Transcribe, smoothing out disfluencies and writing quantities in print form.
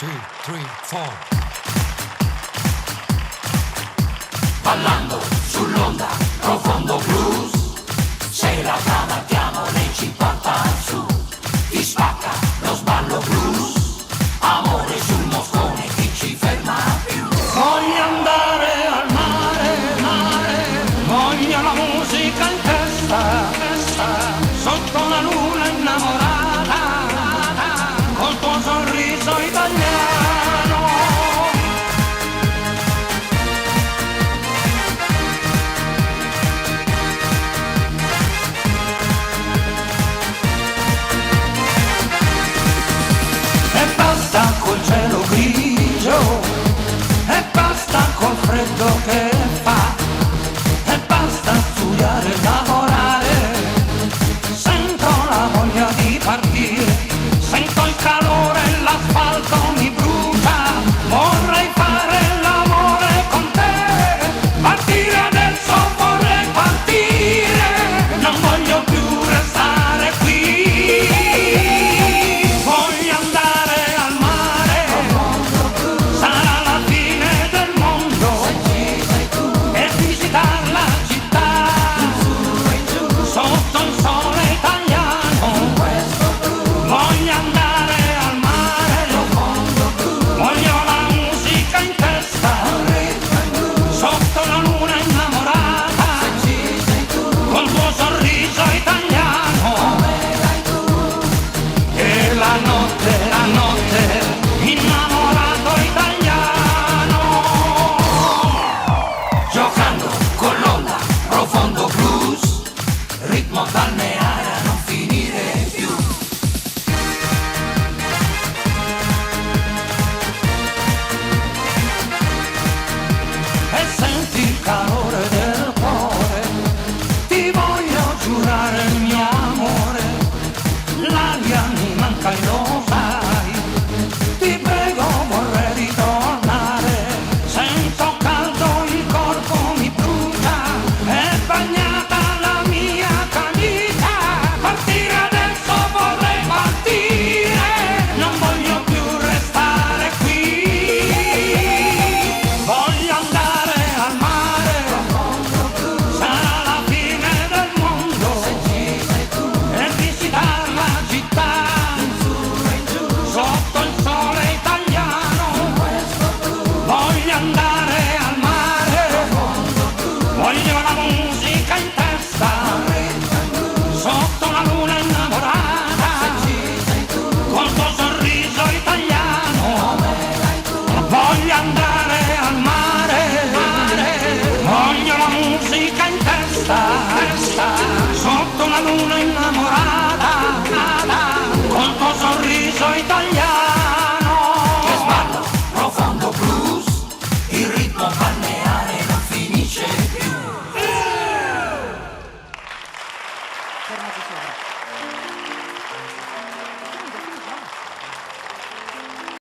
2, 3, 4. Ballando sull'onda, profondo blues. Se la cantiamo lei ci porta su. Ti spacca lo sballo blues. Amore sul moscone, chi ci ferma più? Voglio andare al mare, mare. Voglio la musica in testa, testa. Sotto la luna innamorata, col tuo sorriso italiano. E basta col cielo grigio, e basta col freddo che fa, e basta studiare e lavorare. Sento la voglia di partire, sento il calore e l'asfalto mi brucia. Vorrei fare l'amore con te, partire adesso vorrei partire. Non voglio più restare qui. Voglio andare al mare, sarà la fine del mondo, e visitare la città, sotto il sole italiano. Voglio andare al mare, voglio la musica in testa, sotto la luna innamorata, col tuo sorriso italiano. E la notte, innamorato italiano. Giocando con l'onda, profondo blues. Ritmo balneare a non finire più. E senti il calore del cuore, ti voglio giurare il mio amore. L'aria mi manca e lo sai, ti prego vorrei ritornare. Sento caldo, il corpo mi brucia, è bagnata la mia camicia. Partire adesso vorrei partire, non voglio più restare qui. Voglio andare al mare, sarà la fine del mondo, e visitare la città, sotto il sole italiano. Voglio andare al mare, voglio la musica in testa, sotto la luna innamorata, col tuo sorriso italiano. Voglio andare al mare, voglio la musica in testa, sotto la luna innamorata,